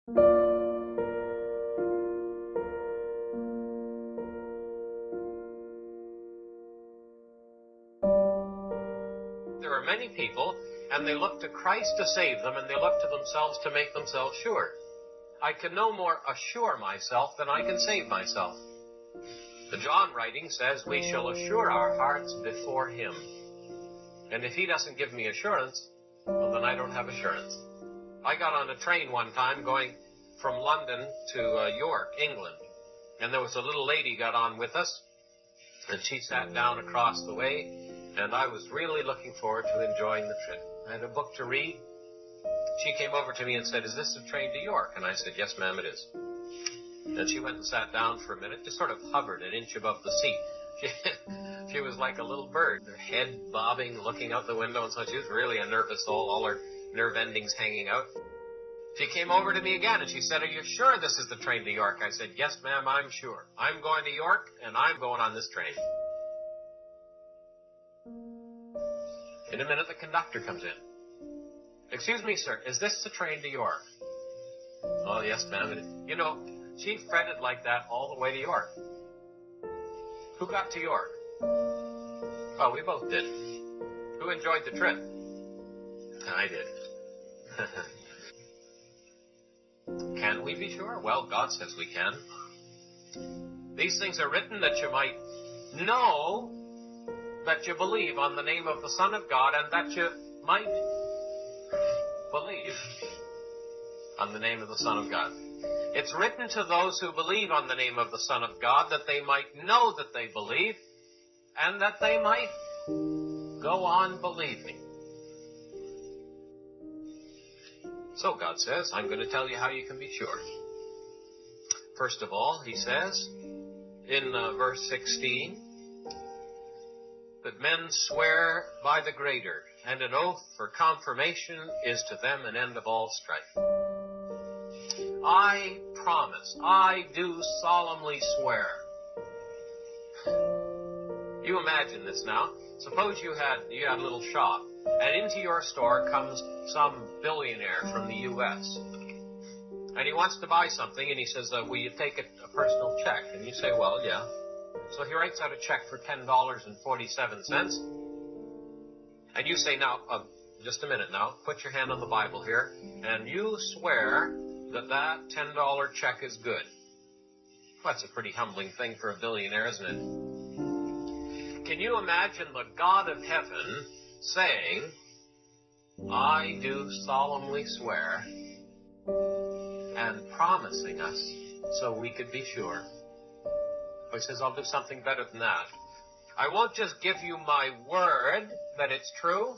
There are many people, and they look to Christ to save them, and they look to themselves to make themselves sure. I can no more assure myself than I can save myself. The John writing says we shall assure our hearts before him. And if he doesn't give me assurance, well, then I don't have assurance. I got on a train one time going from London to York, England. And there was a little lady got on with us, and she sat down across the way, and I was really looking forward to enjoying the trip. I had a book to read. She came over to me and said, "Is this the train to York?" And I said, "Yes, ma'am, it is." And she went and sat down for a minute, just sort of hovered an inch above the seat. She was like a little bird, her head bobbing, looking out the window, and so she was really a nervous soul, all her nerve endings hanging out. She came over to me again, and she said, "Are you sure this is the train to York?" I said, "Yes, ma'am, I'm sure. I'm going to York, and I'm going on this train." In a minute, the conductor comes in. "Excuse me, sir, is this the train to York?" "Oh, yes, ma'am." You know, she fretted like that all the way to York. Who got to York? Oh, we both did. Who enjoyed the trip? I did. Can we be sure? Well, God says we can. These things are written that you might know that you believe on the name of the Son of God, and that you might believe on the name of the Son of God. It's written to those who believe on the name of the Son of God, that they might know that they believe, and that they might go on believing. So God says, I'm going to tell you how you can be sure. First of all, he says in verse 16, that men swear by the greater, and an oath for confirmation is to them an end of all strife. I promise, I do solemnly swear. You imagine this now. Suppose you had a little shop, and into your store comes some billionaire from the U.S., and he wants to buy something, and he says, will you take a personal check? And you say, well, yeah. So he writes out a check for $10.47, and you say, now, just a minute now, put your hand on the Bible here, and you swear that that $10 check is good. Well, that's a pretty humbling thing for a billionaire, isn't it? Can you imagine the God of heaven saying, I do solemnly swear, and promising us so we could be sure? He says, I'll do something better than that. I won't just give you my word that it's true.